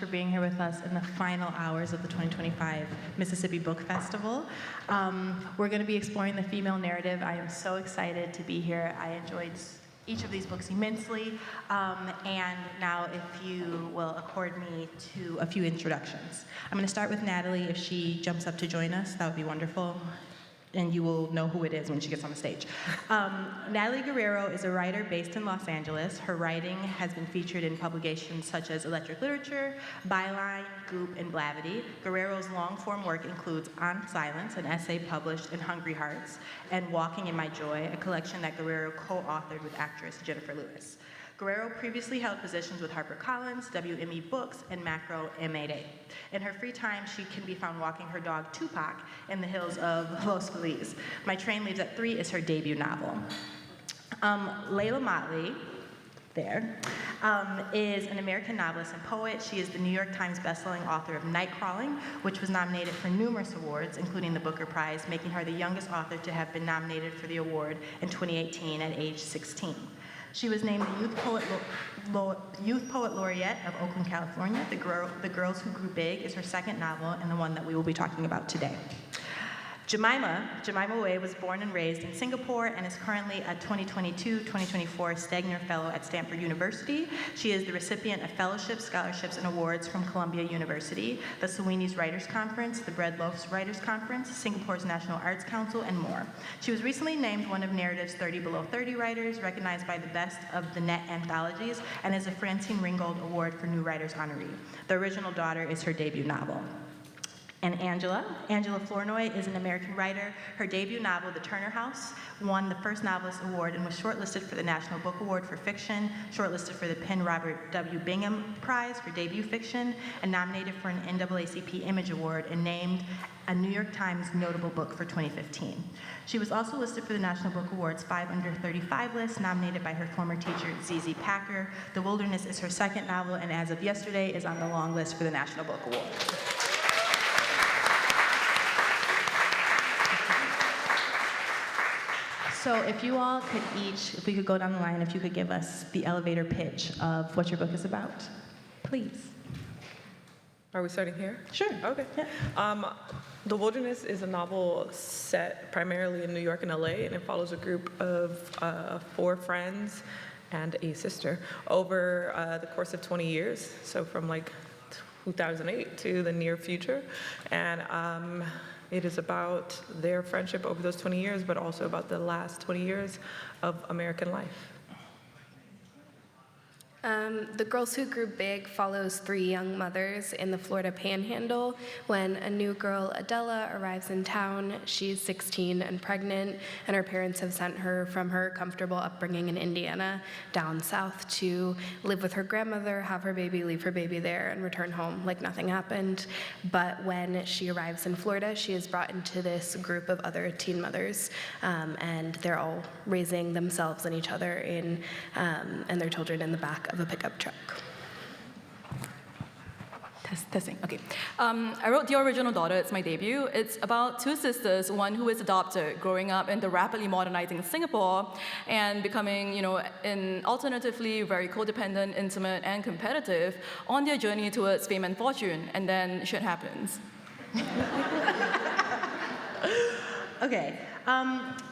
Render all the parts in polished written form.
for being here with us in the final hours of the 2025 Mississippi Book Festival. We're going to be exploring the female narrative. I am so excited to be here. I enjoyed each of these books immensely. And now if you will accord me to a few introductions. I'm going to start with Natalie. If she jumps up to join us, that would be wonderful. And you will know who it is when she gets on the stage. Natalie Guerrero is a writer based in Los Angeles. Her writing has been featured in publications such as Electric Literature, Byline, Goop, and Blavity. Guerrero's long-form work includes On Silence, an essay published in Hungry Hearts, and Walking in My Joy, a collection that Guerrero co-authored with actress Jennifer Lewis. Guerrero previously held positions with HarperCollins, WME Books, and Macro M8A. In her free time, she can be found walking her dog Tupac in the hills of Los Feliz. My Train Leaves at 3 is her debut novel. Leila Mottley, is an American novelist and poet. She is the New York Times bestselling author of Nightcrawling, which was nominated for numerous awards, including the Booker Prize, making her the youngest author to have been nominated for the award in 2018 at age 16. She was named the Youth Poet Laureate of Oakland, California. The Girls Who Grew Big is her second novel and the one that we will be talking about today. Jemimah Way was born and raised in Singapore and is currently a 2022-2024 Stegner Fellow at Stanford University. She is the recipient of fellowships, scholarships, and awards from Columbia University, the Sweeney's Writers Conference, the Bread Loaves Writers Conference, Singapore's National Arts Council, and more. She was recently named one of Narrative's 30 Below 30 writers, recognized by the Best of the Net anthologies, and is a Francine Ringgold Award for New Writers honoree. The Original Daughter is her debut novel. And Angela Flournoy is an American writer. Her debut novel, The Turner House, won the First Novelist Award and was shortlisted for the National Book Award for Fiction, shortlisted for the Penn Robert W. Bingham Prize for Debut Fiction, and nominated for an NAACP Image Award and named a New York Times Notable Book for 2015. She was also listed for the National Book Award's 5 Under 35 list, nominated by her former teacher, ZZ Packer. The Wilderness is her second novel, and as of yesterday, is on the long list for the National Book Award. So if you all could if we could go down the line, if you could give us the elevator pitch of what your book is about, please. Are we starting here? Sure. Okay. Yeah. The Wilderness is a novel set primarily in New York and LA, and it follows a group of 4 friends and a sister over the course of 20 years, so from like 2008 to the near future. And it is about their friendship over those 20 years, but also about the last 20 years of American life. The Girls Who Grew Big follows 3 young mothers in the Florida Panhandle. When a new girl, Adela, arrives in town, she's 16 and pregnant, and her parents have sent her from her comfortable upbringing in Indiana down south to live with her grandmother, have her baby, leave her baby there, and return home like nothing happened. But when she arrives in Florida, she is brought into this group of other teen mothers, and they're all raising themselves and each other and their children in the back of a pickup truck. Testing. Okay. I wrote The Original Daughter. It's my debut. It's about 2 sisters, one who is adopted, growing up in the rapidly modernizing Singapore and becoming, in alternatively very codependent, intimate, and competitive on their journey towards fame and fortune. And then shit happens. Okay.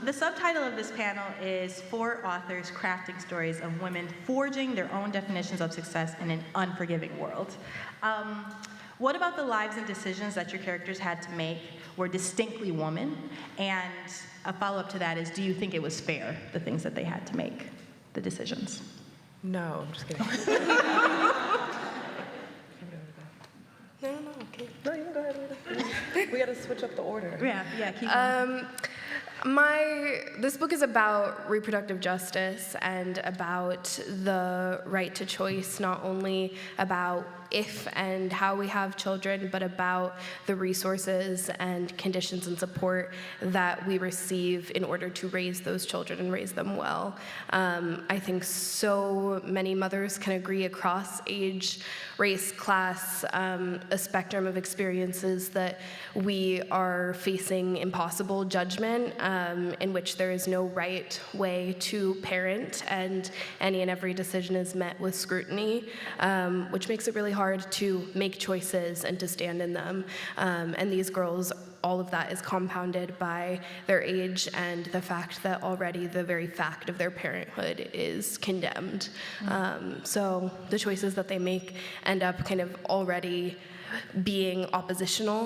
The subtitle of this panel is 4 authors crafting stories of women forging their own definitions of success in an unforgiving world. What about the lives and decisions that your characters had to make were distinctly woman? And a follow-up to that is, do you think it was fair, the things that they had to make, the decisions? No, I'm just kidding. No, okay. No, you can go ahead. We got to switch up the order. Yeah, keep going. This book is about reproductive justice and about the right to choice, not only about if and how we have children, but about the resources and conditions and support that we receive in order to raise those children and raise them well. I think so many mothers can agree across age, race, class, a spectrum of experiences that we are facing impossible judgment in which there is no right way to parent, and any and every decision is met with scrutiny, which makes it really hard hard to make choices and to stand in them. And these girls, all of that is compounded by their age and the fact that already the very fact of their parenthood is condemned. So the choices that they make end up kind of already being oppositional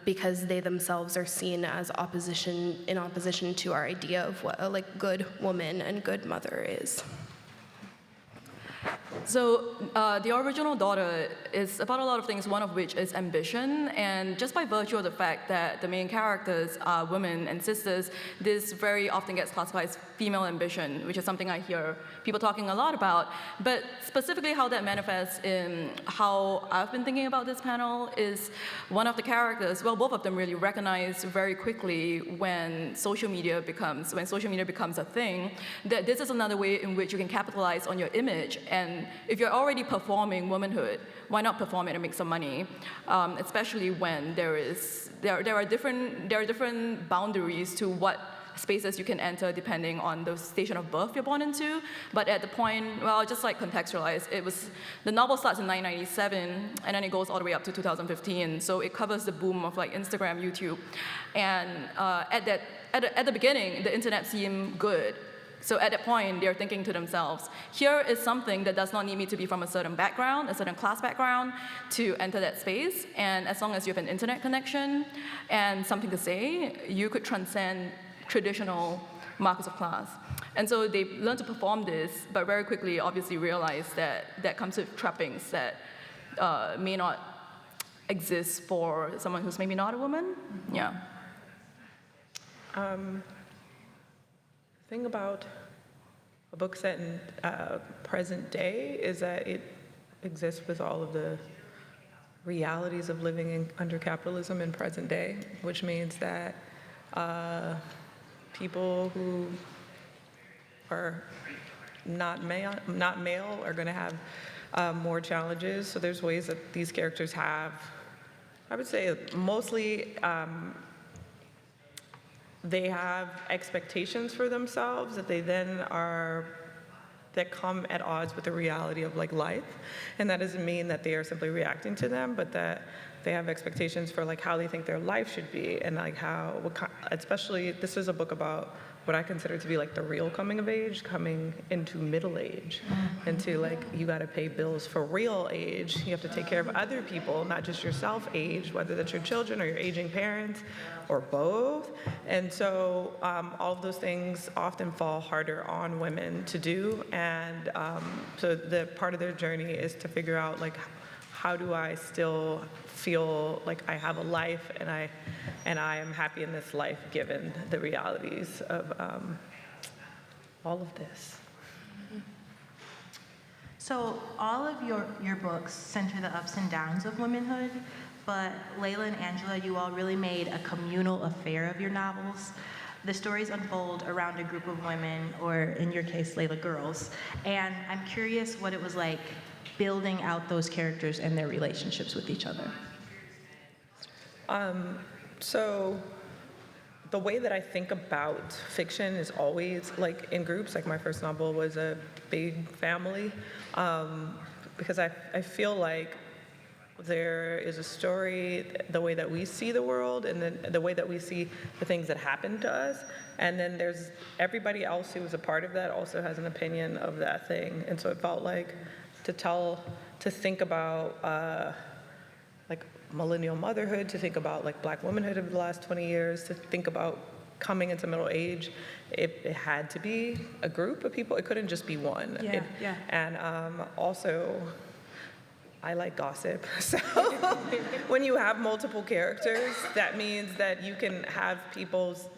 because they themselves are seen as in opposition to our idea of what a good woman and good mother is. So the original daughter is about a lot of things, one of which is ambition. And just by virtue of the fact that the main characters are women and sisters, this very often gets classified as female ambition, which is something I hear people talking a lot about. But specifically how that manifests in how I've been thinking about this panel is one of the characters, well, both of them really recognize very quickly when social media becomes a thing, that this is another way in which you can capitalize on your image. And if you're already performing womanhood, why not perform it and make some money? Especially when there are different boundaries to what spaces you can enter depending on the station of birth you're born into. But at the point, well, just like contextualize, the novel starts in 1997 and then it goes all the way up to 2015. So it covers the boom of Instagram, YouTube, and at the beginning, the internet seemed good. So at that point, they're thinking to themselves, here is something that does not need me to be from a certain background, a certain class background, to enter that space. And as long as you have an internet connection and something to say, you could transcend traditional markers of class. And so they learn to perform this, but very quickly obviously realize that comes with trappings that may not exist for someone who's maybe not a woman. Yeah. Thing about a book set in present day is that it exists with all of the realities of living under capitalism in present day, which means that people who are not male are going to have more challenges. So there's ways that these characters have, I would say mostly they have expectations for themselves that that come at odds with the reality of life. And that doesn't mean that they are simply reacting to them, but that they have expectations for how they think their life should be, and especially this is a book about what I consider to be the real coming of age, coming into middle age, into you got to pay bills for real age. You have to take care of other people, not just yourself age, whether that's your children or your aging parents or both. And so all of those things often fall harder on women to do. And so the part of their journey is to figure out how do I still feel like I have a life and I am happy in this life given the realities of all of this. So all of your books center the ups and downs of womanhood, but Leila and Angela, you all really made a communal affair of your novels. The stories unfold around a group of women, or in your case, Leila, girls. And I'm curious what it was like building out those characters and their relationships with each other. So the way that I think about fiction is always in groups. My first novel was a big family, because I feel like there is a story, the way that we see the world, and then the way that we see the things that happen to us. And then there's everybody else who is a part of that also has an opinion of that thing. And so it felt like to think about millennial motherhood, to think about Black womanhood of the last 20 years, to think about coming into middle age, it had to be a group of people. It couldn't just be one. Yeah. And also, I like gossip. So when you have multiple characters, that means that you can have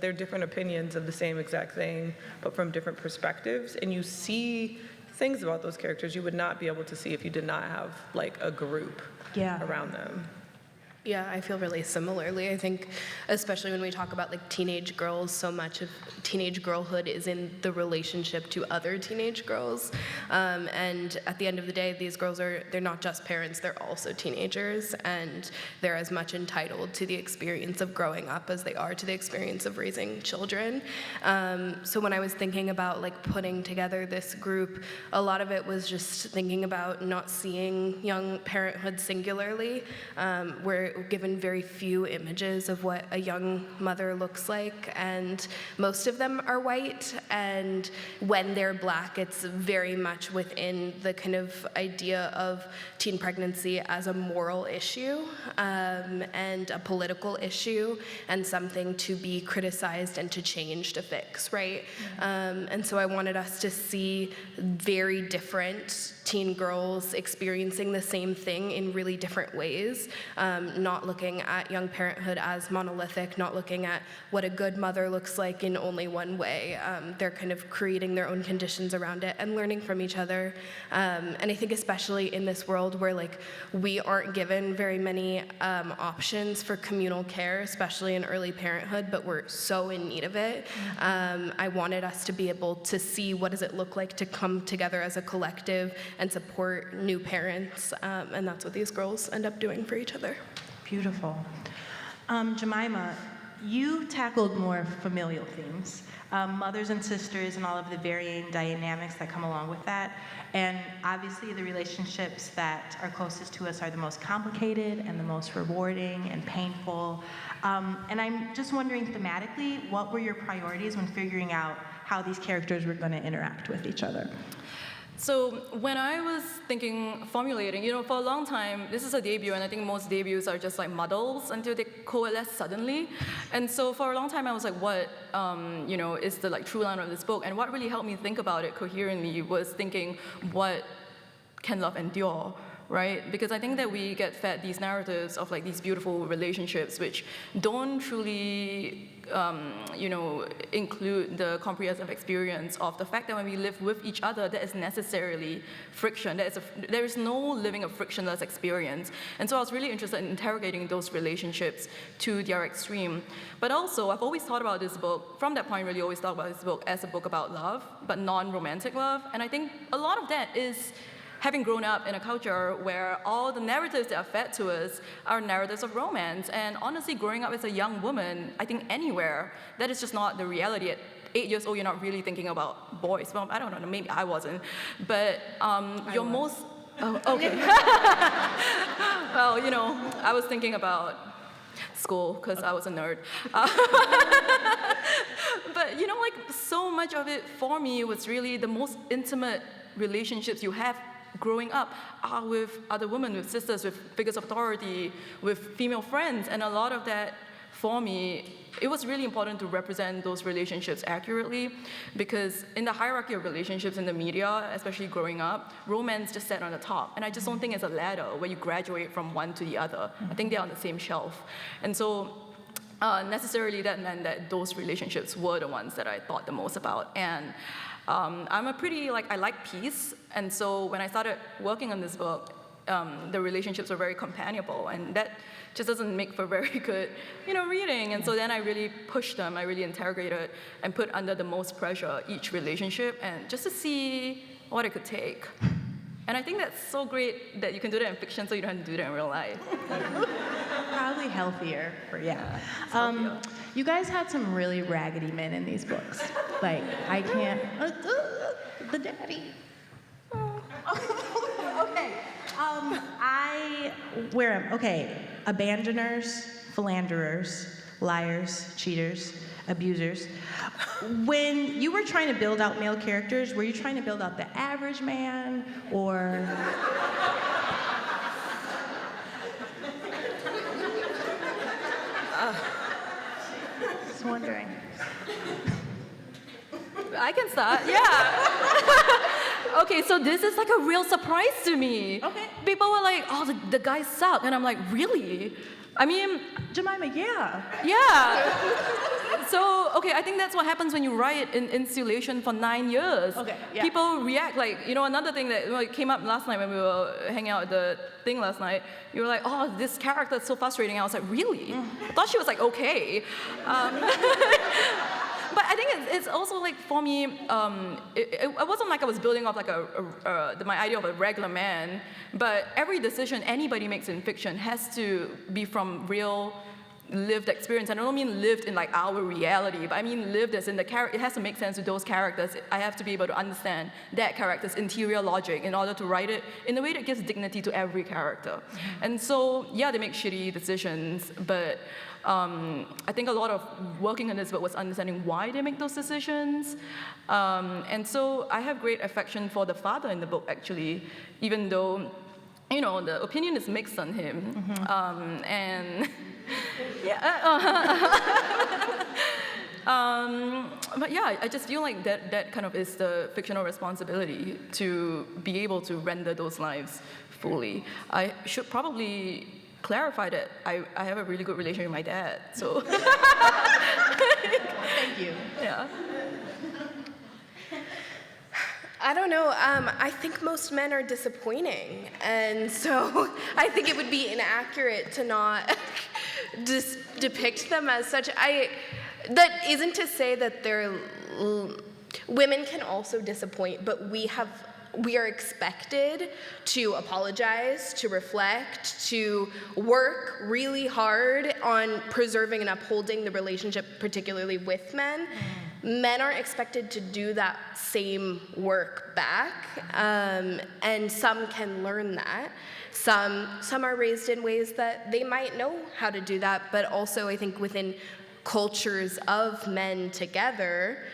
their different opinions of the same exact thing, but from different perspectives, and you see things about those characters you would not be able to see if you did not have a group around them. Yeah, I feel really similarly. I think, especially when we talk about like teenage girls, so much of teenage girlhood is in the relationship to other teenage girls. And at the end of the day, these girls they're not just parents, they're also teenagers, and they're as much entitled to the experience of growing up as they are to the experience of raising children. So when I was thinking about like putting together this group, a lot of it was just thinking about not seeing young parenthood singularly. We're given very few images of what a young mother looks like, and most of them are white, and when they're Black, it's very much within the kind of idea of teen pregnancy as a moral issue and a political issue and something to be criticized and to change to fix, right? And so I wanted us to see very different teen girls experiencing the same thing in really different ways, not looking at young parenthood as monolithic, not looking at what a good mother looks like in only one way. They're kind of creating their own conditions around it and learning from each other. And I think especially in this world where like we aren't given very many options for communal care, especially in early parenthood, but we're so in need of it. I wanted us to be able to see what does it look like to come together as a collective and support new parents, and that's what these girls end up doing for each other. Beautiful. Jemimah, you tackled more familial themes, mothers and sisters and all of the varying dynamics that come along with that. And obviously the relationships that are closest to us are the most complicated and the most rewarding and painful. And I'm just wondering thematically, what were your priorities when figuring out how these characters were going to interact with each other? So when I was formulating, for a long time, this is a debut, and I think most debuts are just like muddles until they coalesce suddenly. And so for a long time, I was like, what, is the like true line of this book? And what really helped me think about it coherently was thinking, what can love endure? Right? Because I think that we get fed these narratives of like these beautiful relationships which don't truly, include the comprehensive experience of the fact that when we live with each other, there is necessarily friction. There is no living a frictionless experience. And so I was really interested in interrogating those relationships to their extreme. But also, I've always thought about this book, from that point really always thought about this book as a book about love, but non-romantic love. And I think a lot of that is having grown up in a culture where all the narratives that are fed to us are narratives of romance. And honestly, growing up as a young woman, I think anywhere, that is just not the reality. At 8 years old, you're not really thinking about boys. Well, I don't know, maybe I wasn't. But you're most... Oh, okay. Well, I was thinking about school because I was a nerd. But, so much of it for me was really the most intimate relationships you have growing up are with other women, with sisters, with figures of authority, with female friends. And a lot of that, for me, it was really important to represent those relationships accurately, because in the hierarchy of relationships in the media, especially growing up, romance just sat on the top. And I just don't think it's a ladder where you graduate from one to the other. I think they're on the same shelf. And so necessarily that meant that those relationships were the ones that I thought the most about. And I'm a pretty, I like peace, and so when I started working on this book, the relationships were very companionable, and that just doesn't make for very good, reading. And so then I really pushed them, I really interrogated and put under the most pressure each relationship, and just to see what it could take. And I think that's so great that you can do that in fiction, so you don't have to do that in real life. Probably healthier Yeah. You guys had some really raggedy men in these books. Like, I can't... the daddy. Okay. Abandoners, philanderers, liars, cheaters, abusers. When you were trying to build out male characters, were you trying to build out the average man, or... Just wondering. I can start, yeah. okay, so this is like a real surprise to me. Okay. People were like, oh, the guys suck. And I'm like, really? I mean, Jemimah, yeah. yeah. So, okay, I think that's what happens when you write in insulation for 9 years. Okay, yeah. People react like, another thing that came up last night when we were hanging out at the thing last night, you were like, oh, this character is so frustrating. I was like, really? I thought she was like, okay. But I think it's also like, for me, it wasn't like I was building off like my idea of a regular man, but every decision anybody makes in fiction has to be from real lived experience. And I don't mean lived in like our reality, but I mean lived as in the character. It has to make sense to those characters. I have to be able to understand that character's interior logic in order to write it in a way that gives dignity to every character. And so, yeah, they make shitty decisions, but I think a lot of working on this book was understanding why they make those decisions. And so I have great affection for the father in the book, actually, even though, the opinion is mixed on him. And but yeah, I just feel like that kind of is the fictional responsibility to be able to render those lives fully. I should probably clarify that I have a really good relationship with my dad, so. Thank you. Yeah. I don't know. I think most men are disappointing, and so I think it would be inaccurate to not depict them as such. That isn't to say that women can also disappoint, but we are expected to apologize, to reflect, to work really hard on preserving and upholding the relationship, particularly with men. Men aren't expected to do that same work back, and some can learn that. Some are raised in ways that they might know how to do that, but also I think within cultures of men together,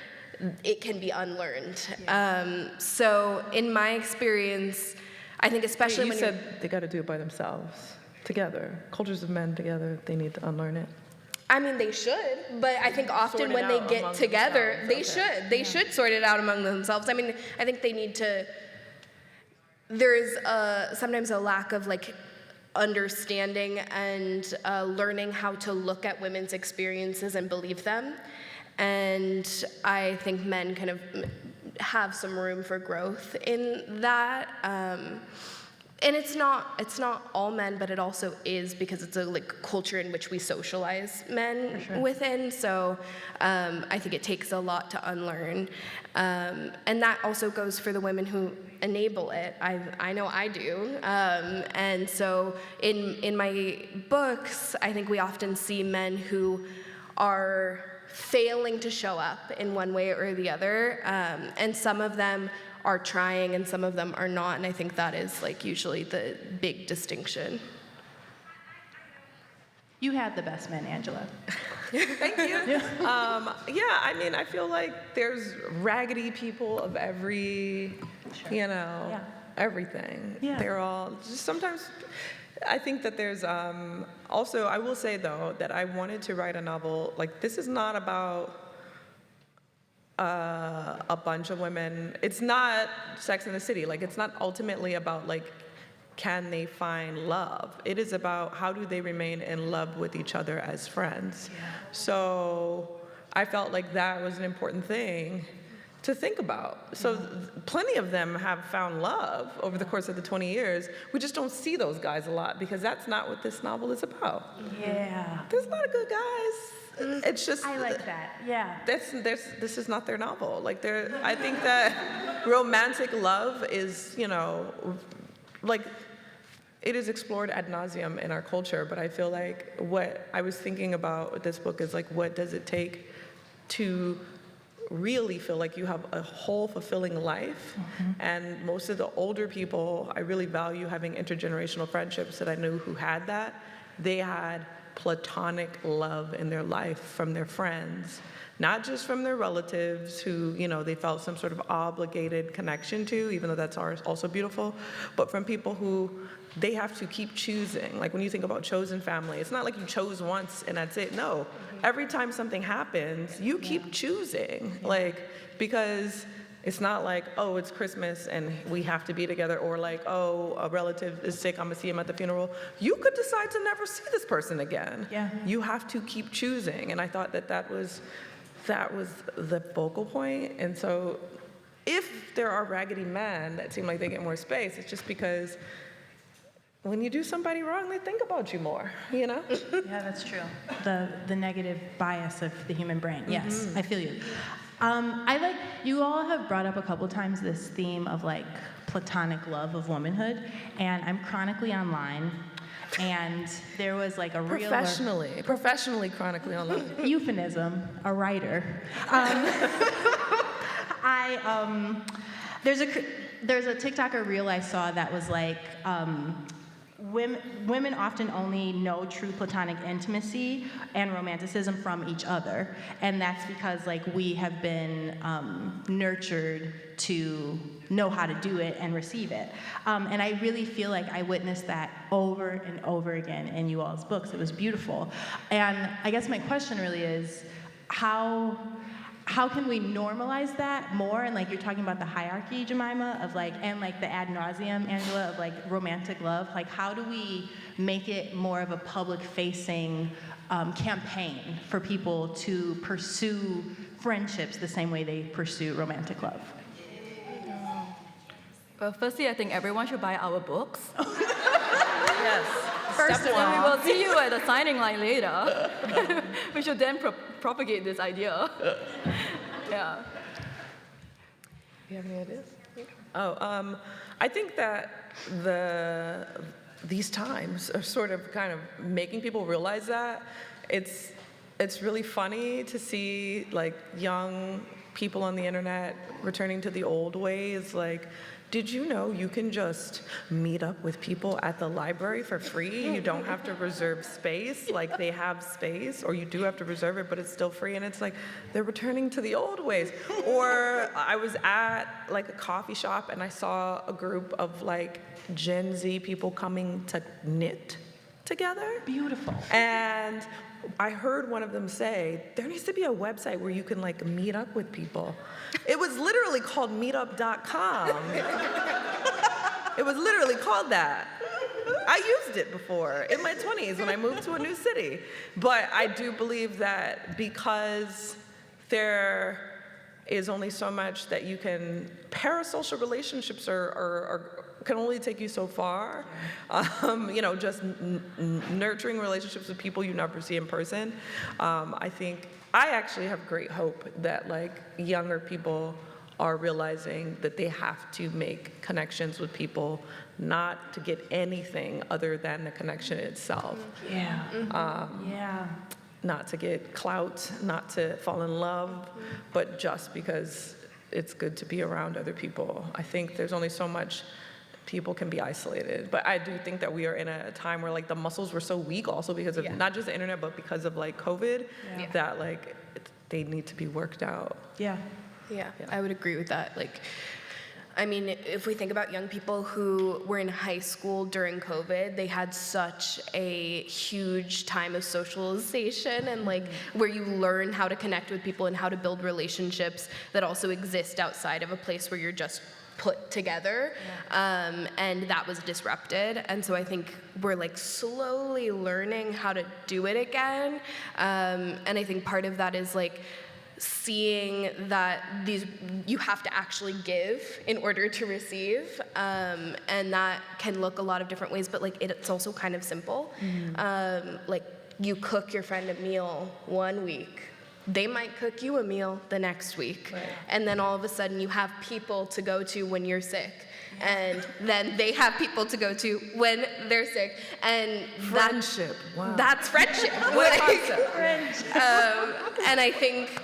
it can be unlearned. Yeah. So in my experience, I think especially when you said they got to do it by themselves, together. Cultures of men together, they need to unlearn it. I mean, they should, but I think often when they get together, they should sort it out among themselves. I mean, I think they need to. There's sometimes a lack of like understanding and learning how to look at women's experiences and believe them. And I think men kind of have some room for growth in that. And it's not all men, but it also is because it's a culture in which we socialize men within. So I think it takes a lot to unlearn, and that also goes for the women who enable it. I know I do, and so in my books, I think we often see men who are failing to show up in one way or the other, and some of them are trying and some of them are not, and I think that is usually the big distinction. You had the best men, Angela. Thank you. Yeah, I mean, I feel like there's raggedy people of every, everything. Yeah. They're all just sometimes. I think that there's also, I will say though, that I wanted to write a novel, this is not about a bunch of women. It's not Sex and the City. It's not ultimately about can they find love? It is about how do they remain in love with each other as friends. Yeah. So I felt like that was an important thing to think about. So plenty of them have found love over the course of the 20 years. We just don't see those guys a lot because that's not what this novel is about. Yeah. There's a lot of good guys. It's just I like that. Yeah. This is not their novel. I think that romantic love is, it is explored ad nauseum in our culture. But I feel like what I was thinking about with this book is what does it take to really feel like you have a whole fulfilling life. Mm-hmm. And most of the older people, I really value having intergenerational friendships that I knew who had that. They had platonic love in their life from their friends, not just from their relatives who, they felt some sort of obligated connection to, even though that's also beautiful, but from people who they have to keep choosing. When you think about chosen family, it's not like you chose once and that's it. No, every time something happens, you keep choosing, because It's not like, oh, it's Christmas and we have to be together, or like, oh, a relative is sick, I'm gonna see him at the funeral. You could decide to never see this person again. Yeah. You have to keep choosing. And I thought that was the focal point. And so if there are raggedy men that seem like they get more space, it's just because when you do somebody wrong, they think about you more, you know? Yeah, that's true. The negative bias of the human brain. Yes, I feel you. You all have brought up a couple times this theme of like platonic love of womanhood, and I'm chronically online, and there was like a real Professionally chronically online. euphemism, a writer. There's a TikToker reel I saw that was like, women often only know true platonic intimacy and romanticism from each other, and that's because like we have been nurtured to know how to do it and receive it. And I really feel like I witnessed that over and over again in you all's books. It was beautiful. And I guess my question really is, how can we normalize that more? And like you're talking about the hierarchy, Jemimah, of like, and like the ad nauseum, Angela, of like romantic love. Like, how do we make it more of a public-facing campaign for people to pursue friendships the same way they pursue romantic love? Well, firstly, I think everyone should buy our books. Yes. First of And we all, will see you at the signing line later. We should then propagate this idea. Yeah. You have any ideas? Oh, I think that these times are sort of kind of making people realize that it's really funny to see like young people on the internet returning to the old ways. Like, did you know you can just meet up with people at the library for free? You don't have to reserve space. Like, they have space, or you do have to reserve it, but it's still free. And it's like, they're returning to the old ways. Or I was at like a coffee shop and I saw a group of like Gen Z people coming to knit together. beautiful. And I heard one of them say, there needs to be a website where you can like meet up with people. It was literally called meetup.com. It was literally called that. I used it before in my 20s when I moved to a new city. But I do believe that because there is only so much that you can, parasocial relationships can only take you so far. Just nurturing relationships with people you never see in person. I actually have great hope that like younger people are realizing that they have to make connections with people, not to get anything other than the connection itself. Yeah. Yeah. Not to get clout, not to fall in love, but just because it's good to be around other people. I think there's only so much people can be isolated. But I do think that we are in a time where like the muscles were so weak also because of not just the internet, but because of like COVID, that like they need to be worked out. Yeah. Yeah, I would agree with that. Like, I mean, if we think about young people who were in high school during COVID, they had such a huge time of socialization and like where you learn how to connect with people and how to build relationships that also exist outside of a place where you're just put together. And that was disrupted. And so I think we're like slowly learning how to do it again. And I think part of that is like seeing that you have to actually give in order to receive, and that can look a lot of different ways, but like it's also kind of simple. Like you cook your friend a meal one week, they might cook you a meal the next week, and then all of a sudden you have people to go to when you're sick. And then they have people to go to when they're sick, and Friendship. Wow. That's friendship. What a concept. And I think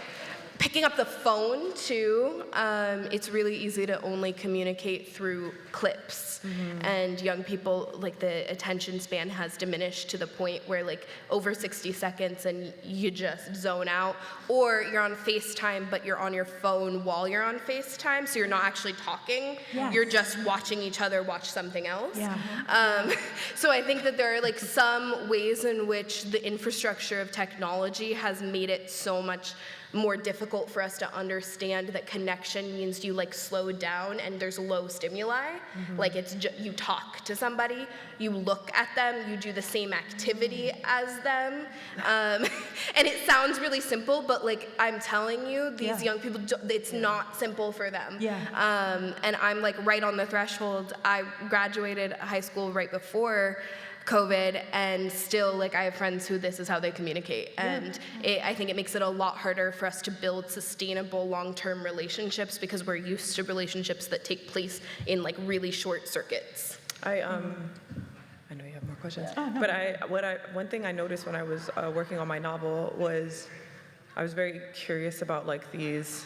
picking up the phone too, it's really easy to only communicate through clips. And young people, like the attention span has diminished to the point where like over 60 seconds and you just zone out. Or you're on FaceTime, but you're on your phone while you're on FaceTime, so you're not actually talking. Yes. You're just watching each other watch something else. Yeah. So I think that there are like some ways in which the infrastructure of technology has made it so much more difficult for us to understand that connection means you like slow down and there's low stimuli. Like it's you talk to somebody, you look at them, you do the same activity as them. And it sounds really simple, but like I'm telling you, these young people, it's not simple for them. And I'm like right on the threshold. I graduated high school right before COVID, and still, like, I have friends who this is how they communicate. And I think it makes it a lot harder for us to build sustainable long-term relationships because we're used to relationships that take place in, like, really short circuits. I know you have more questions, but one thing I noticed when I was working on my novel was I was very curious about, like, these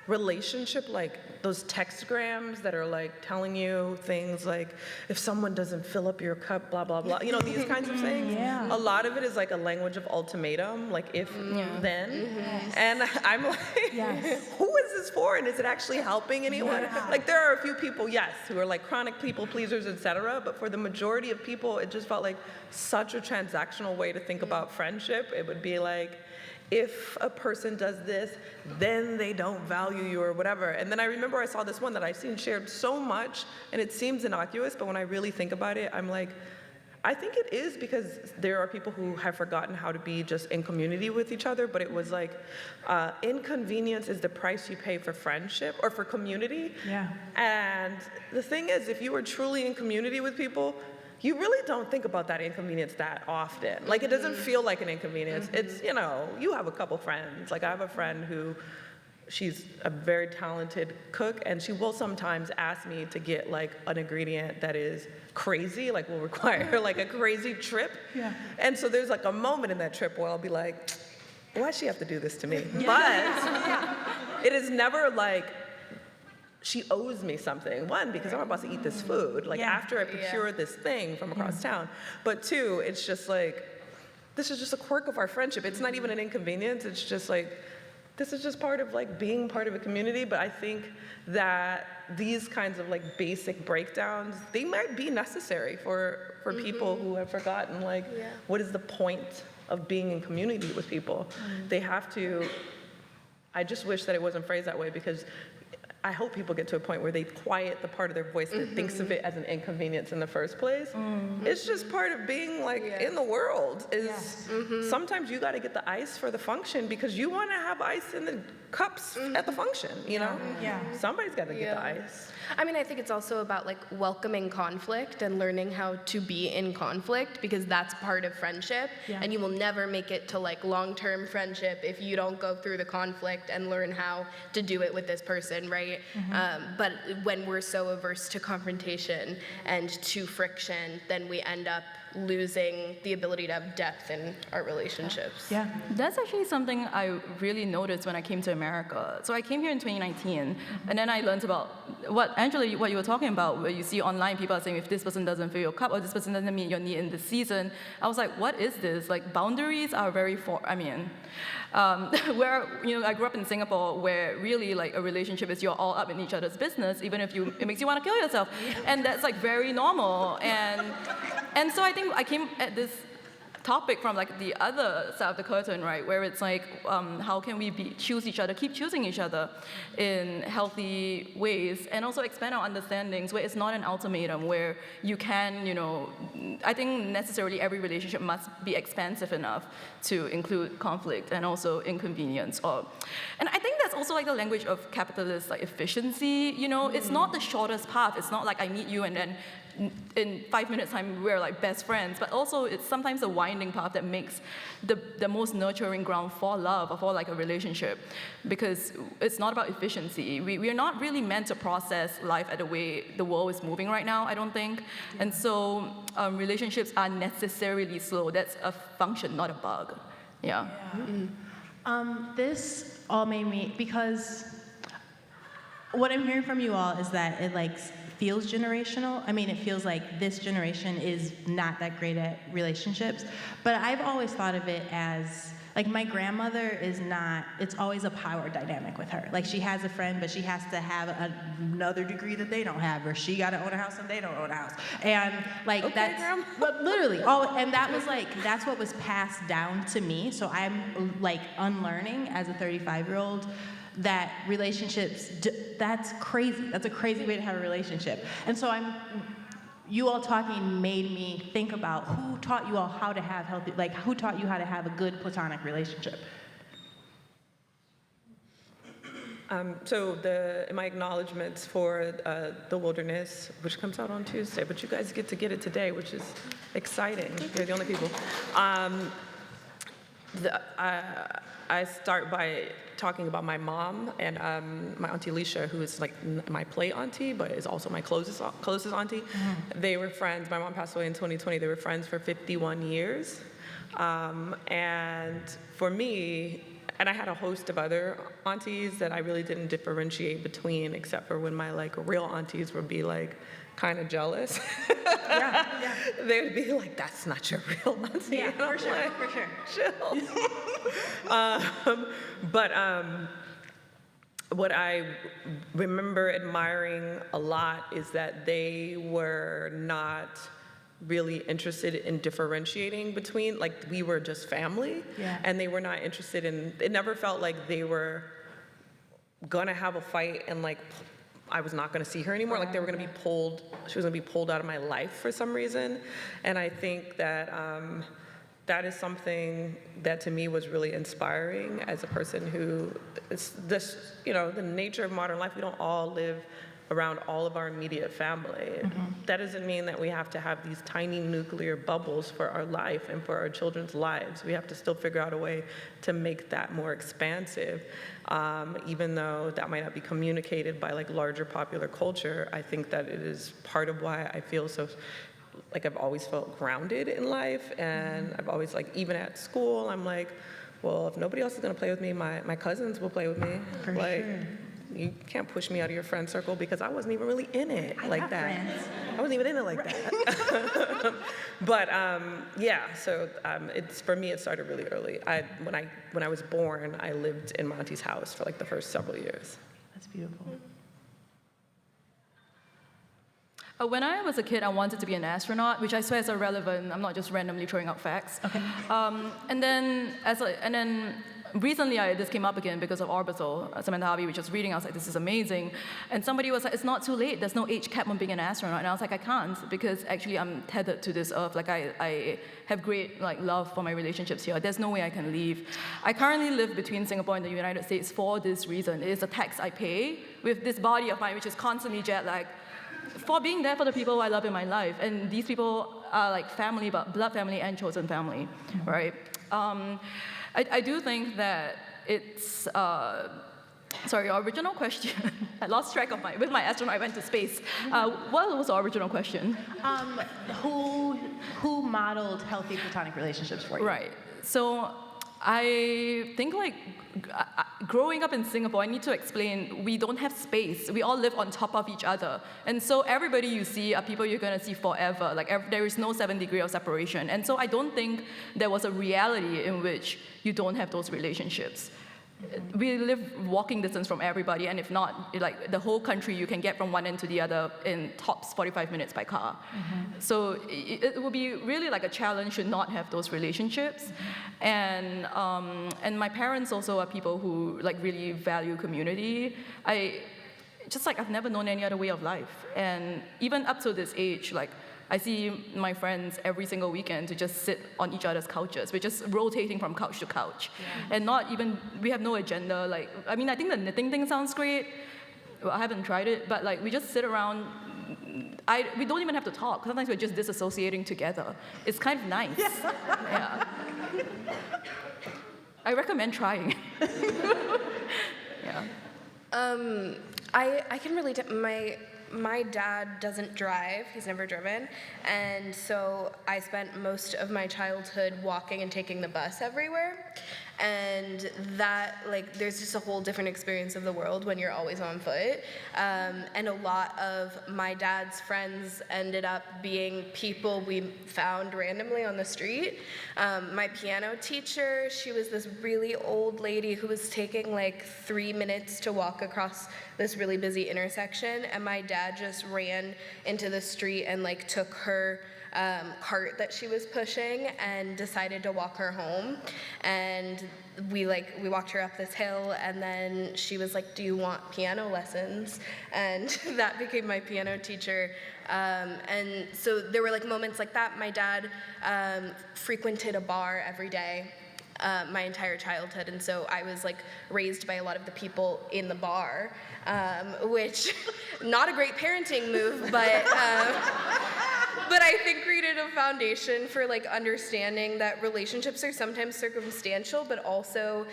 relationship, like those textgrams that are like telling you things like, if someone doesn't fill up your cup, blah, blah, blah, you know, these kinds of things. A lot of it is like a language of ultimatum, like if, then. And I'm like, who is this for? And is it actually helping anyone? Like there are a few people, yes, who are like chronic people pleasers, etc. But for the majority of people, it just felt like such a transactional way to think about friendship. It would be like, if a person does this, then they don't value you or whatever. And then I remember I saw this one that I've seen shared so much, and it seems innocuous, but when I really think about it, I'm like, I think it is because there are people who have forgotten how to be just in community with each other, but it was like, inconvenience is the price you pay for friendship or for community. And the thing is, if you were truly in community with people, you really don't think about that inconvenience that often. Like, it doesn't feel like an inconvenience. It's, you know, you have a couple friends. Like, I have a friend who, she's a very talented cook, and she will sometimes ask me to get, like, an ingredient that is crazy, like, will require, like, a crazy trip. And so there's, like, a moment in that trip where I'll be like, why does she have to do this to me? But it is never, like, she owes me something. One, because I'm about to eat this food, like after I procure this thing from across town. But two, it's just like, this is just a quirk of our friendship. It's not even an inconvenience. It's just like, this is just part of like being part of a community. But I think that these kinds of like basic breakdowns, they might be necessary for people who have forgotten like, what is the point of being in community with people? They have to, I just wish that it wasn't phrased that way, because I hope people get to a point where they quiet the part of their voice that thinks of it as an inconvenience in the first place. It's just part of being like in the world. Is sometimes you got to get the ice for the function because you want to have ice in the cups at the function, you know? Somebody's got to get the ice. I mean, I think it's also about like welcoming conflict and learning how to be in conflict, because that's part of friendship. And you will never make it to like long-term friendship if you don't go through the conflict and learn how to do it with this person, right? But when we're so averse to confrontation and to friction, then we end up losing the ability to have depth in our relationships. That's actually something I really noticed when I came to America. So I came here in 2019, and then I learned about what you were talking about, where you see online people are saying, if this person doesn't fill your cup or this person doesn't meet your need in this season. I was like, what is this? Like, boundaries are very where, you know, I grew up in Singapore, where really like a relationship is you're all up in each other's business, even if it makes you want to kill yourself. And that's like very normal. And so I think I came at this topic from like the other side of the curtain, right, where it's like, how can we choose each other, keep choosing each other in healthy ways, and also expand our understandings where it's not an ultimatum, where you can, you know, I think necessarily every relationship must be expansive enough to include conflict and also inconvenience. And I think that's also like the language of capitalist like efficiency, you know, it's not the shortest path. It's not like I meet you and then in 5 minutes time we're like best friends, but also it's sometimes a winding path that makes the most nurturing ground for love or for like a relationship, because it's not about efficiency. We are not really meant to process life at the way the world is moving right now, I don't think. And so relationships are necessarily slow. That's a function, not a bug. This all made me, because what I'm hearing from you all is that it like feels generational. I mean, it feels like this generation is not that great at relationships, but I've always thought of it as, like, my grandmother is not, it's always a power dynamic with her. Like, she has a friend, but she has to have another degree that they don't have, or she got to own a house and they don't own a house. And, like, Okay, that's, Grandma. but literally, and that was, like, that's what was passed down to me. So I'm, like, unlearning as a 35-year-old that relationships, that's crazy. That's a crazy way to have a relationship. And so you all talking made me think about who taught you all how to have healthy, like, who taught you how to have a good platonic relationship? So in my acknowledgments for The Wilderness, which comes out on Tuesday, but you guys get to get it today, which is exciting. You're the only people. I start by talking about my mom and my auntie Alicia, who is like my play auntie, but is also my closest auntie. Mm-hmm. They were friends. My mom passed away in 2020. They were friends for 51 years. And for me, and I had a host of other aunties that I really didn't differentiate between, except for when my like real aunties would be like kind of jealous. Yeah. They would be like, "That's not your real auntie." Yeah, for sure, like, for sure. Chill. But what I remember admiring a lot is that they were not really interested in differentiating between, like, we were just family. Yeah. And they were not interested in, it never felt like they were gonna have a fight and like I was not gonna see her anymore. Like they were gonna be pulled, she was gonna be pulled out of my life for some reason. And I think that that is something that to me was really inspiring as a person who, it's this, you know, the nature of modern life, we don't all live around all of our immediate family. Mm-hmm. That doesn't mean that we have to have these tiny nuclear bubbles for our life and for our children's lives. We have to still figure out a way to make that more expansive. Even though that might not be communicated by like larger popular culture, I think that it is part of why I feel so, like I've always felt grounded in life. And I've always like, even at school, I'm like, well, if nobody else is gonna play with me, my cousins will play with me. For like, sure. You can't push me out of your friend circle because I wasn't even really in it like that. Friends. I wasn't even in it like that. But yeah, so it's, for me, it started really early. When I was born, I lived in my auntie's house for like the first several years. That's beautiful. When I was a kid, I wanted to be an astronaut, which I swear is irrelevant. I'm not just randomly throwing out facts. Okay. And then recently, this came up again because of Orbital, Samantha Harvey, which I was reading. I was like, this is amazing. And somebody was like, it's not too late. There's no age cap on being an astronaut. And I was like, I can't, because actually I'm tethered to this earth. Like I have great like love for my relationships here. There's no way I can leave. I currently live between Singapore and the United States for this reason. It is a tax I pay with this body of mine, which is constantly jet lagged, for being there for the people I love in my life. And these people are like family, but blood family and chosen family, right? I do think that it's, sorry, your original question, I lost track of with my astronaut, I went to space. What was the original question? Who modeled healthy platonic relationships for you? Right, so I think like growing up in Singapore, I need to explain, we don't have space. We all live on top of each other. And so everybody you see are people you're gonna see forever. Like there is no 7 degrees of separation. And so I don't think there was a reality in which you don't have those relationships. We live walking distance from everybody, and if not, like the whole country, you can get from one end to the other in tops 45 minutes by car. Mm-hmm. So it would be really like a challenge to not have those relationships. Mm-hmm. And my parents also are people who like really value community. I've never known any other way of life. And even up to this age, like I see my friends every single weekend to just sit on each other's couches. We're just rotating from couch to couch. Yeah. And not even, we have no agenda. Like, I mean, I think the knitting thing sounds great. Well, I haven't tried it, but like we just sit around. We don't even have to talk. Sometimes we're just disassociating together. It's kind of nice. Yeah. I recommend trying. Yeah. I can relate to my dad doesn't drive, he's never driven, and so I spent most of my childhood walking and taking the bus everywhere. And that, like, there's just a whole different experience of the world when you're always on foot. And a lot of my dad's friends ended up being people we found randomly on the street. My piano teacher, she was this really old lady who was taking like 3 minutes to walk across this really busy intersection, and my dad just ran into the street and like took her cart that she was pushing and decided to walk her home. And we walked her up this hill, and then she was like, "Do you want piano lessons?" And that became my piano teacher. And so there were like moments like that. My dad frequented a bar every day my entire childhood, and so I was like raised by a lot of the people in the bar, which not a great parenting move, but I think created a foundation for like understanding that relationships are sometimes circumstantial, but also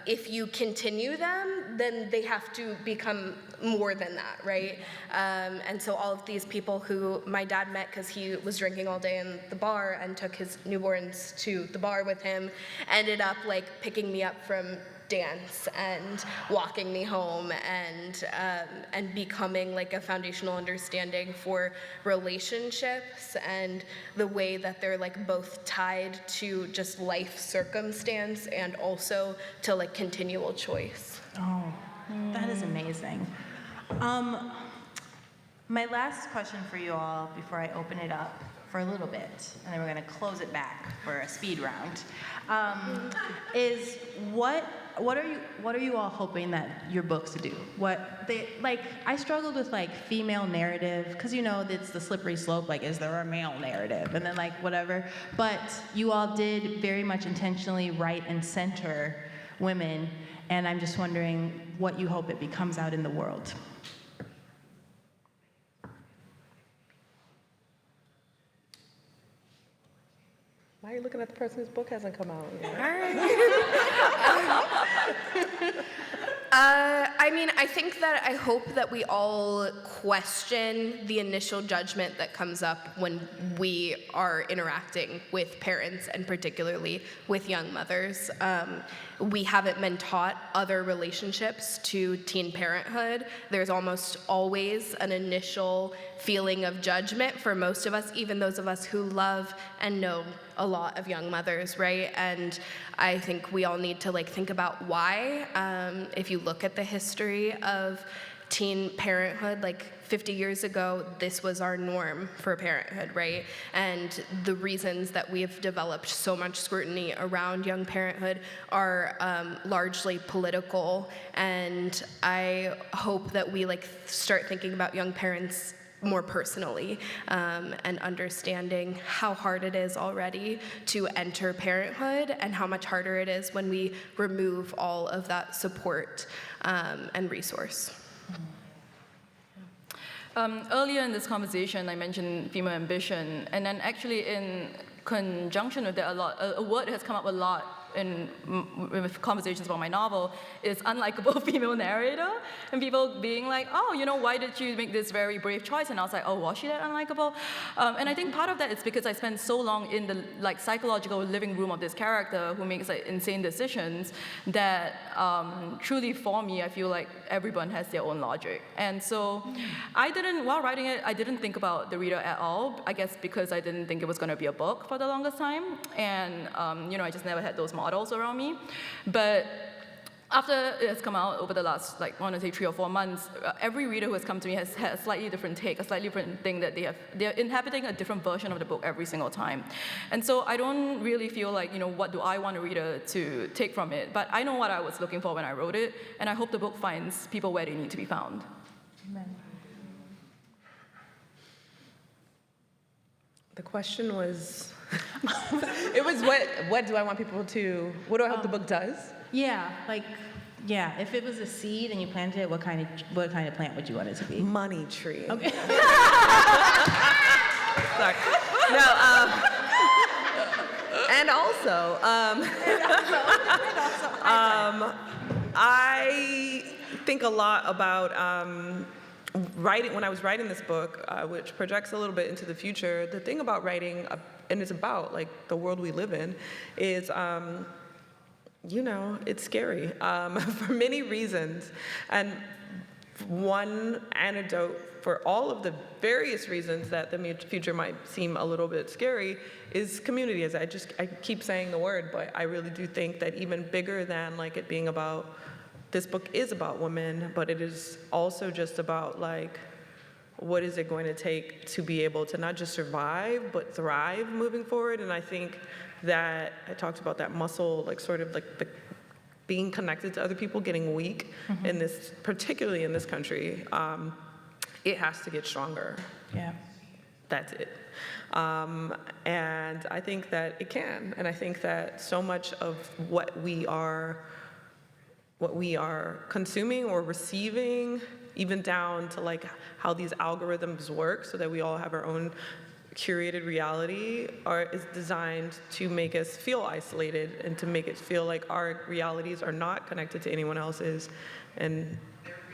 if you continue them, then they have to become more than that, right? And so all of these people who my dad met because he was drinking all day in the bar and took his newborns to the bar with him, ended up like picking me up from dance and walking me home, and becoming like a foundational understanding for relationships and the way that they're like both tied to just life circumstance and also to like continual choice. Oh, that is amazing. My last question for you all before I open it up for a little bit, and then we're going to close it back for a speed round, is what are you all hoping that your books do? I struggled with like female narrative, because you know it's the slippery slope, like is there a male narrative, and then like whatever, but you all did very much intentionally write and center women, and I'm just wondering what you hope it becomes out in the world. Why are you looking at the person whose book hasn't come out yet? I mean, I think that I hope that we all question the initial judgment that comes up when we are interacting with parents, and particularly with young mothers. We haven't been taught other relationships to teen parenthood. There's almost always an initial feeling of judgment for most of us, even those of us who love and know a lot of young mothers, right? And I think we all need to like think about why. If you look at the history of teen parenthood, like 50 years ago, this was our norm for parenthood, right? And the reasons that we have developed so much scrutiny around young parenthood are largely political. And I hope that we like start thinking about young parents more personally, and understanding how hard it is already to enter parenthood and how much harder it is when we remove all of that support and resource. Earlier in this conversation, I mentioned female ambition, and then actually in conjunction with that, a word that has come up a lot with conversations about my novel is unlikable female narrator, and people being like, oh, you know, why did you make this very brave choice? And I was like, oh, was she that unlikable? And I think part of that is because I spent so long in the like psychological living room of this character who makes like insane decisions that truly for me, I feel like everyone has their own logic. And so while writing it, I didn't think about the reader at all, I guess because I didn't think it was going to be a book for the longest time. And, I just never had those models around me. But after it has come out over the last, 3 or 4 months, every reader who has come to me has had a slightly different take, a slightly different thing that they're inhabiting a different version of the book every single time. And so I don't really feel like, what do I want a reader to take from it? But I know what I was looking for when I wrote it, and I hope the book finds people where they need to be found. Amen. The question was, it was what do I want people to, what do I hope the book does? Yeah, if it was a seed and you planted it, what kind of plant would you want it to be? Money tree. Okay. Sorry. No, and also, I think a lot about when I was writing this book, which projects a little bit into the future, the thing about writing, and it's about like the world we live in, is it's scary for many reasons. And one antidote for all of the various reasons that the future might seem a little bit scary is community. As I keep saying the word, but I really do think that even bigger than like it being about, this book is about women, but it is also just about like, what is it going to take to be able to not just survive, but thrive moving forward? And I think that I talked about that muscle, like sort of like the being connected to other people getting weak in this, particularly in this country. It has to get stronger. Yeah. That's it. And I think that it can. And I think that so much of what we are consuming or receiving, even down to like how these algorithms work so that we all have our own curated reality, is designed to make us feel isolated and to make it feel like our realities are not connected to anyone else's. And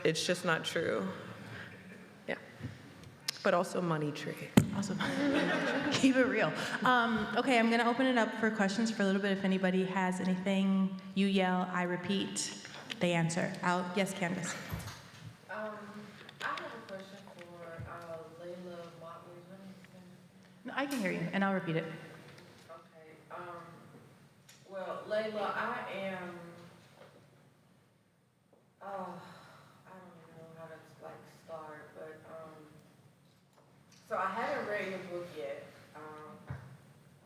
it's just not true. Yeah. But also money tree. Awesome. Keep it real. Okay, I'm going to open it up for questions for a little bit. If anybody has anything, you yell, I repeat, they answer. Yes, Candace. I have a question for Leila, Mottley. No, I can hear you, and I'll repeat it. Okay. Well, Leila, I am. I don't know how to like start, but so I haven't read your book yet.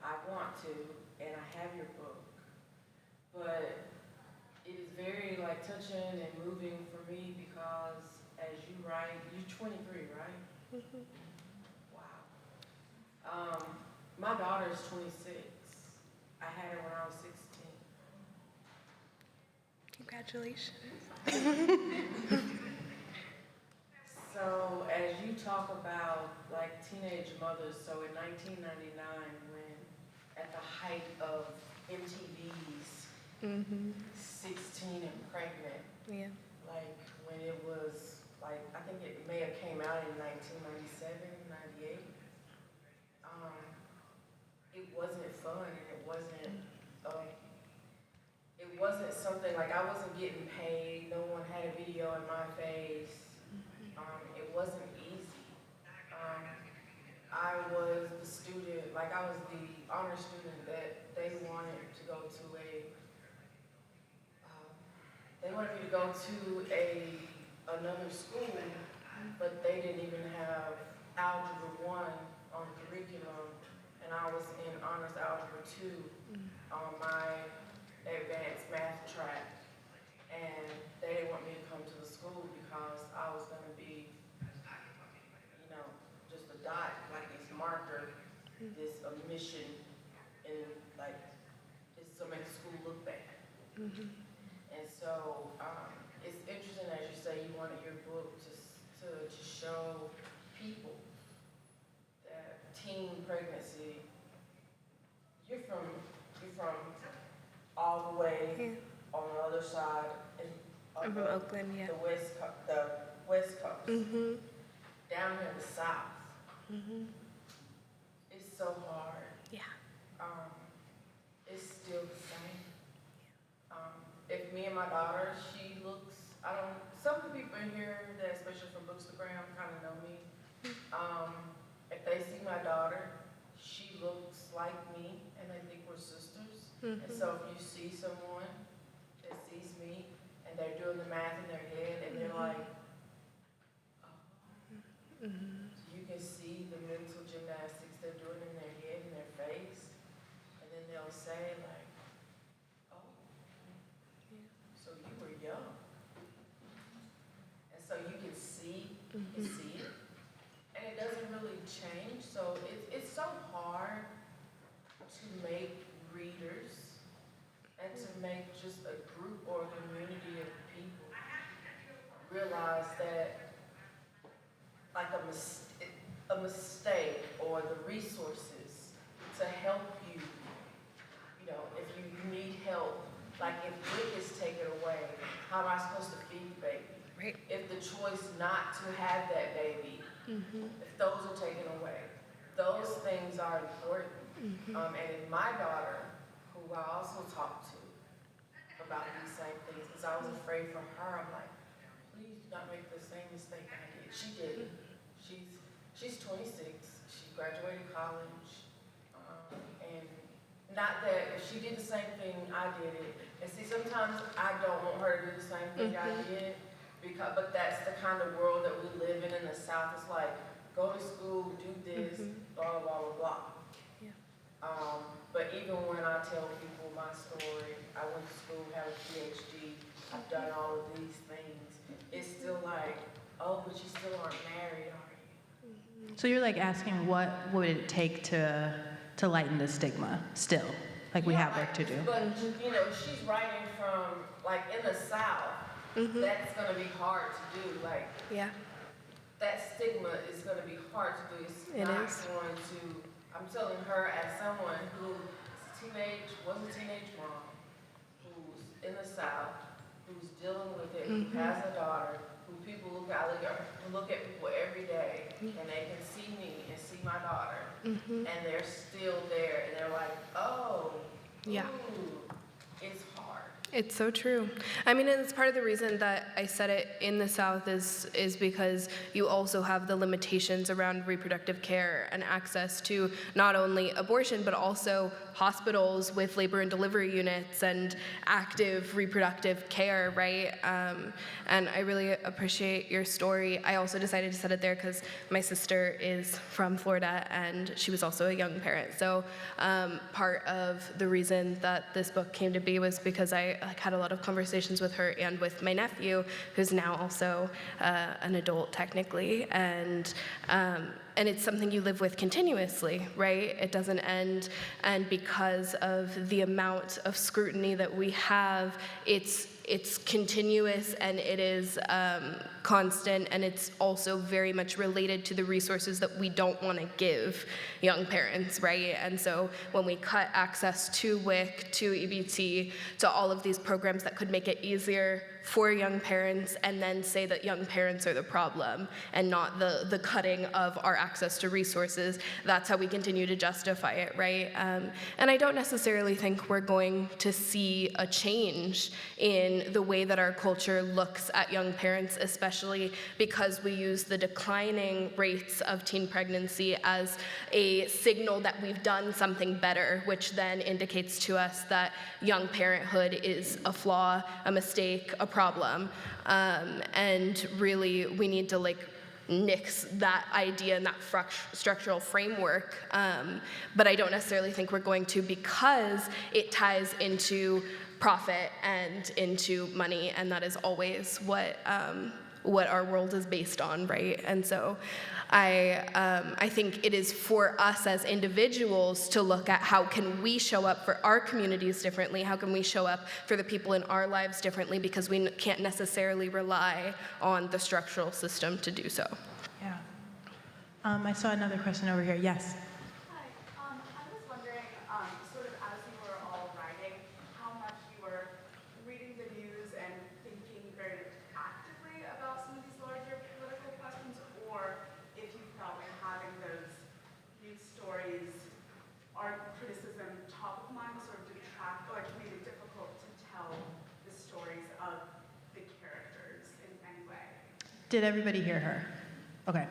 I want to, and I have your book, but it is very like touching and moving for me because as you write, you're 23, right? Wow. My daughter is 26. I had her when I was 16. Congratulations. So as you talk about like teenage mothers, so in 1999 when at the height of MTV's 16 and pregnant, Yeah. like when it was like, I think it may have came out in 1997, 98. It wasn't fun, and it wasn't something like I wasn't getting paid. No one had a video in my face. It wasn't easy. I was the student, like I was the honor student that they wanted to go to they wanted me to go to another school, but they didn't even have Algebra 1 on curriculum, and I was in Honors Algebra 2 on my advanced math track, and they didn't want me to come to the school because I was going to be, just a dot, like this marker, this omission, and like, it's to make the school look bad. And so it's interesting, as you say, you wanted your book to show people that teen pregnancy, you're from all the way on the other side, I'm from Oakland, yeah. the West Coast, down here in the South. It's so hard. Yeah. It's still the same. If me and my daughter, some of the people in here that, especially from Bookstagram, kind of know me. If they see my daughter, she looks like me, and they think we're sisters. And so if you see someone that sees me, and they're doing the math in their head, and they're like, oh. You can see the mental gymnastics they're doing in their head and their face, and then they'll say like, oh, so you were young. And so you can see it, and it doesn't really change. So it's so hard to make readers and to make just a group or a community of people realize that like a mistake or the resources to help you, if you need help, like if Rick is taken away, how am I supposed to feed the baby? Right. If the choice not to have that baby, if those are taken away, those things are important. And if my daughter, who I also talked to about these same things, because I was afraid for her, I'm like, please do not make the same mistake I did. She didn't. She's 26. She graduated college. And not that if she did the same thing, I did it. And see, sometimes I don't want her to do the same thing I did, but that's the kind of world that we live in the South. It's like, go to school, do this, blah, blah, blah, blah. But even when I tell people my story, I went to school, have a PhD, I've done all of these things, it's still like, oh, but you still aren't married, are you? So you're like asking what would it take to lighten the stigma still? Like we have work to do. But, you know, she's writing from, like, in the South, that's going to be hard to do. Like, that stigma is going to be hard to do. It's not going to, I'm telling her as someone who was a teenage mom, who's in the South, who's dealing with it, who has a daughter, who people look at people every day, and they can see me and see my daughter, and they're still there, and they're like, oh, ooh, it's hard. It's so true. I mean, and it's part of the reason that I said it in the South is because you also have the limitations around reproductive care and access to not only abortion, but also hospitals with labor and delivery units and active reproductive care, right? And I really appreciate your story. I also decided to set it there because my sister is from Florida and she was also a young parent. So part of the reason that this book came to be was because I had a lot of conversations with her and with my nephew, who's now also an adult technically, and it's something you live with continuously, right? It doesn't end, and because of the amount of scrutiny that we have, it's continuous and it is constant, and it's also very much related to the resources that we don't want to give young parents, right? And so when we cut access to WIC, to EBT, to all of these programs that could make it easier for young parents, and then say that young parents are the problem and not the cutting of our access to resources, that's how we continue to justify it, right? And I don't necessarily think we're going to see a change in the way that our culture looks at young parents, especially because we use the declining rates of teen pregnancy as a signal that we've done something better, which then indicates to us that young parenthood is a flaw, a mistake, a problem. And really, we need to nix that idea and that structural framework. But I don't necessarily think we're going to, because it ties into profit and into money, and that is always what our world is based on, right? And so I think it is for us as individuals to look at how can we show up for our communities differently, how can we show up for the people in our lives differently, because we can't necessarily rely on the structural system to do so. Yeah. I saw another question over here. Yes. Hi. I was wondering, sort of as you were all writing, how much you were reading the news and thinking very actively about some of these larger political questions, or if you felt in having those news stories, are criticism top of mind, sort of detract, or made it difficult to tell the stories of the characters in any way? Did everybody hear her? Okay.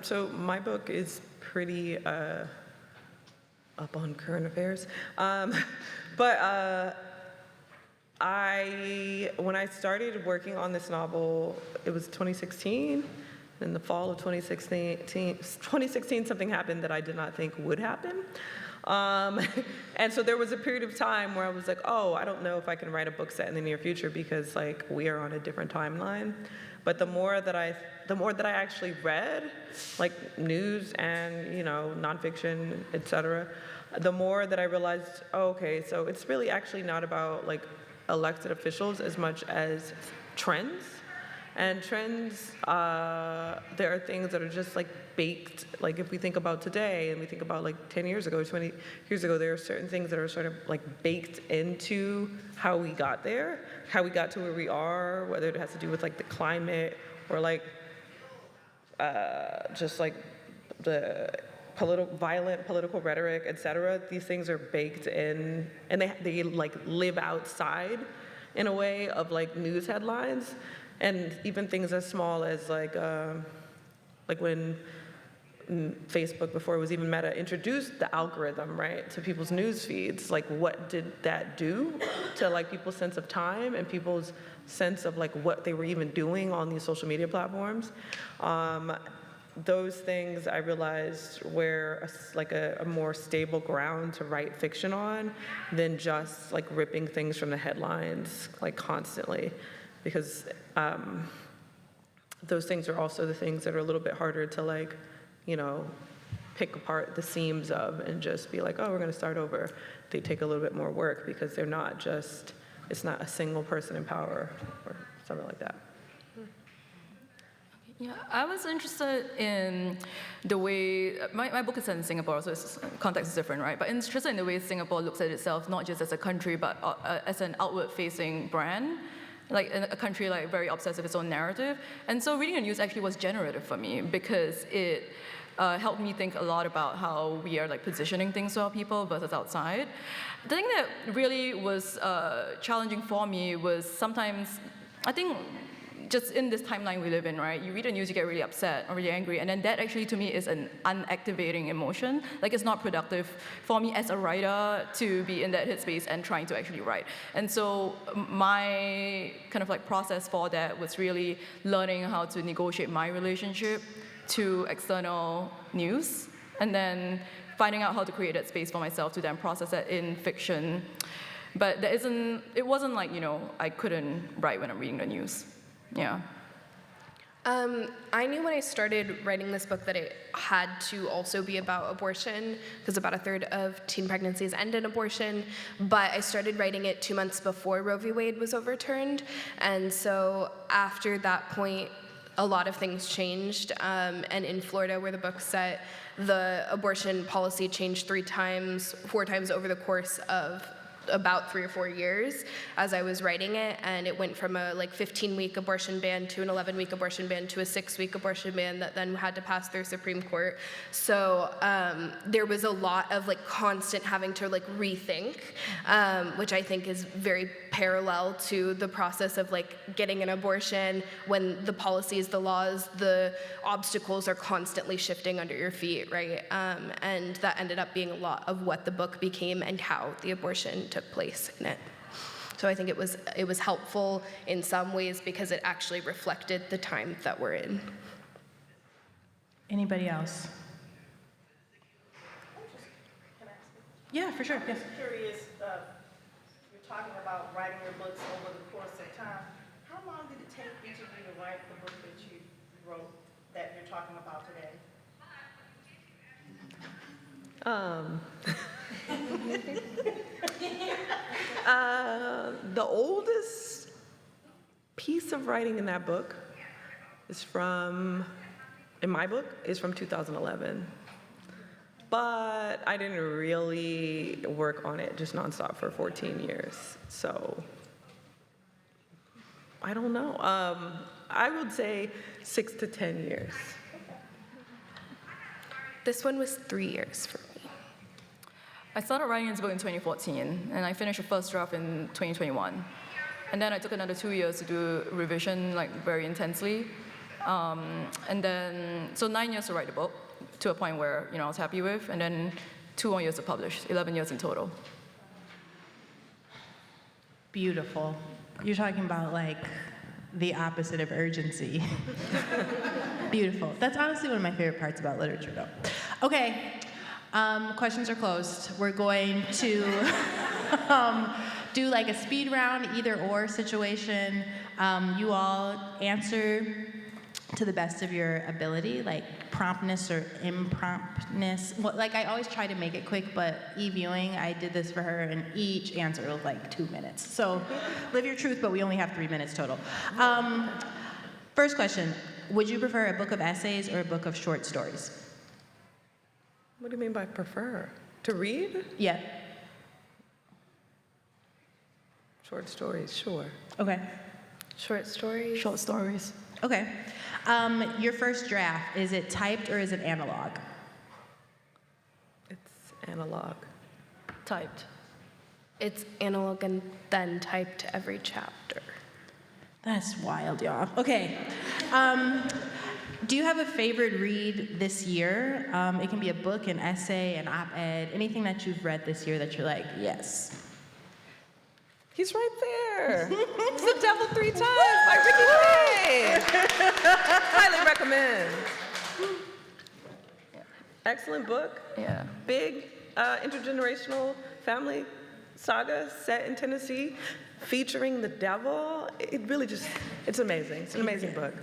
So my book is pretty up on current affairs, but when I started working on this novel, it was 2016. In the fall of 2016, something happened that I did not think would happen. And so there was a period of time where I was like, oh, I don't know if I can write a book set in the near future because we are on a different timeline. But the more that I actually read, news and, nonfiction, et cetera, the more that I realized, oh, okay, so it's really actually not about elected officials as much as trends And trends, there are things that are just like baked. Like if we think about today and we think about like 10 years ago, 20 years ago, there are certain things that are sort of like baked into how we got there, how we got to where we are, whether it has to do with like the climate or like just like the violent political rhetoric, et cetera. These things are baked in, and they like live outside in a way of like news headlines. And even things as small as like when Facebook, before it was even Meta, introduced the algorithm, right, to people's news feeds. Like, what did that do to like people's sense of time and people's sense of like what they were even doing on these social media platforms? Those things I realized were a more stable ground to write fiction on than just like ripping things from the headlines like constantly, because those things are also the things that are a little bit harder to like, you know, pick apart the seams of and just be like, oh, we're going to start over. They take a little bit more work because they're not just, it's not a single person in power or something like that. Yeah, I was interested in the way, my book is set in Singapore, so its context is different, right? But interested in the way Singapore looks at itself, not just as a country, but as an outward-facing brand. Like a country like very obsessed with its own narrative. And so reading the news actually was generative for me because it helped me think a lot about how we are like positioning things to our people versus outside. The thing that really was challenging for me was sometimes, I think, just in this timeline we live in, right? You read the news, you get really upset or really angry, and then that actually to me is an unactivating emotion. Like it's not productive for me as a writer to be in that headspace and trying to actually write. And so my kind of like process for that was really learning how to negotiate my relationship to external news, and then finding out how to create that space for myself to then process that in fiction. But it wasn't like, you know, I couldn't write when I'm reading the news. Yeah. I knew when I started writing this book that it had to also be about abortion, because about a third of teen pregnancies end in abortion, but I started writing it 2 months before Roe v. Wade was overturned, and so after that point, a lot of things changed, and in Florida, where the book's set, the abortion policy changed 4 times over the course of about 3 or 4 years as I was writing it, and it went from a 15-week abortion ban to an 11-week abortion ban to a 6-week abortion ban that then had to pass through Supreme Court. So there was a lot of constant having to rethink, which I think is very parallel to the process of getting an abortion when the policies, the laws, the obstacles are constantly shifting under your feet, right? And that ended up being a lot of what the book became and how the abortion took place in it. So I think it was helpful in some ways because it actually reflected the time that we're in. Anybody else? Can I ask you? Yeah, for sure. Yes. I'm curious, you're talking about writing your books over the course of time. How long did it take each of you to write the book that you wrote that you're talking about today? The oldest piece of writing in that book in my book, is from 2011. But I didn't really work on it just nonstop for 14 years. So I don't know. I would say 6 to 10 years. This one was 3 years for me. I started writing this book in 2014, and I finished the first draft in 2021. And then I took another 2 years to do revision, very intensely. And then, so 9 years to write the book, to a point where, I was happy with, and then 2 more years to publish, 11 years in total. Beautiful. You're talking about the opposite of urgency. Beautiful. That's honestly one of my favorite parts about literature, though. Okay, questions are closed. We're going to do a speed round, either or situation. You all answer to the best of your ability, promptness or impromptness. I always try to make it quick, but e-viewing, I did this for her, and each answer was 2 minutes. So live your truth, but we only have 3 minutes total. First question, would you prefer a book of essays or a book of short stories? What do you mean by prefer? To read? Yeah. Short stories, sure. Okay. Short stories. Short stories. Okay. Your first draft, is it typed or is it analog? It's analog. Typed. It's analog and then typed every chapter. That's wild, y'all. Okay. Do you have a favorite read this year? It can be a book, an essay, an op-ed, anything that you've read this year that you're like, yes. He's right there. It's The Devil 3 Times by Ricky Cree. Highly recommend. Excellent book. Yeah. Big intergenerational family saga set in Tennessee, featuring the devil. It really just, it's amazing. It's an amazing book.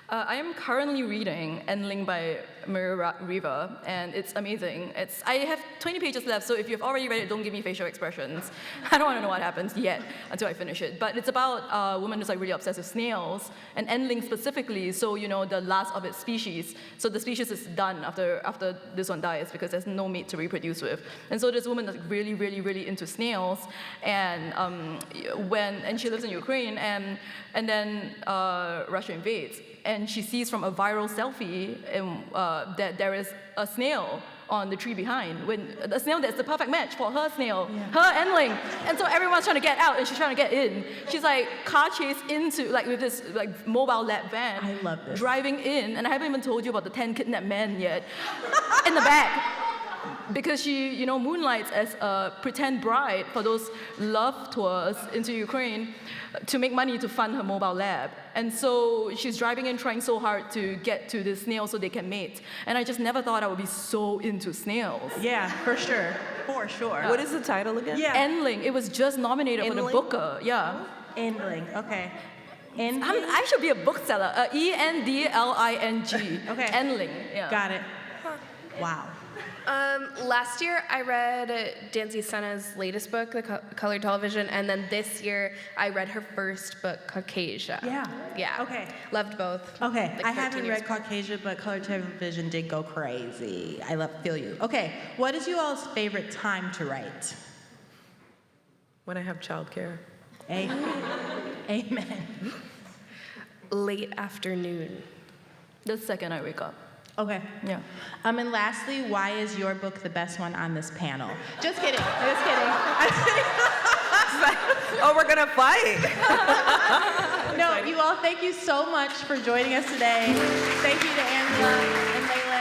I am currently reading Endling by Maria Riva, and it's amazing. I have 20 pages left, so if you've already read it, don't give me facial expressions. I don't want to know what happens yet until I finish it. But it's about a woman who's like really obsessed with snails, and Endling specifically, so the last of its species. So the species is done after this one dies because there's no mate to reproduce with. And so this woman is really, really, really into snails, and she lives in Ukraine, and then Russia invades. And she sees from a viral selfie that there is a snail on the tree behind, a snail that's the perfect match for her snail, her Endling. And so everyone's trying to get out, and she's trying to get in. She's like car chase into, like with this like mobile lab van. I love this. Driving in, and I haven't even told you about the 10 kidnapped men yet, in the back. Because she, moonlights as a pretend bride for those love tours into Ukraine to make money to fund her mobile lab. And so she's driving in trying so hard to get to the snail so they can mate. And I just never thought I would be so into snails. Yeah, for sure. For sure. What is the title again? Yeah. Endling, it was just nominated for the Endling? Booker. Yeah. Endling, okay. Endling? I should be a bookseller. Endling. Okay. Endling, yeah. Got it. Wow. Last year, I read Danzy Senna's latest book, The Colored Television, and then this year, I read her first book, Caucasia. Yeah. Yeah. Okay. Loved both. Okay, Like I 13 haven't years read Caucasia, but Color Television did go crazy. I feel you. Okay, what is you all's favorite time to write? When I have childcare. Amen. Late afternoon. The second I wake up. Okay. Yeah. And lastly, why is your book the best one on this panel? Just kidding. Oh, we're gonna fight. No, you all, thank you so much for joining us today. Thank you to Angela and Leila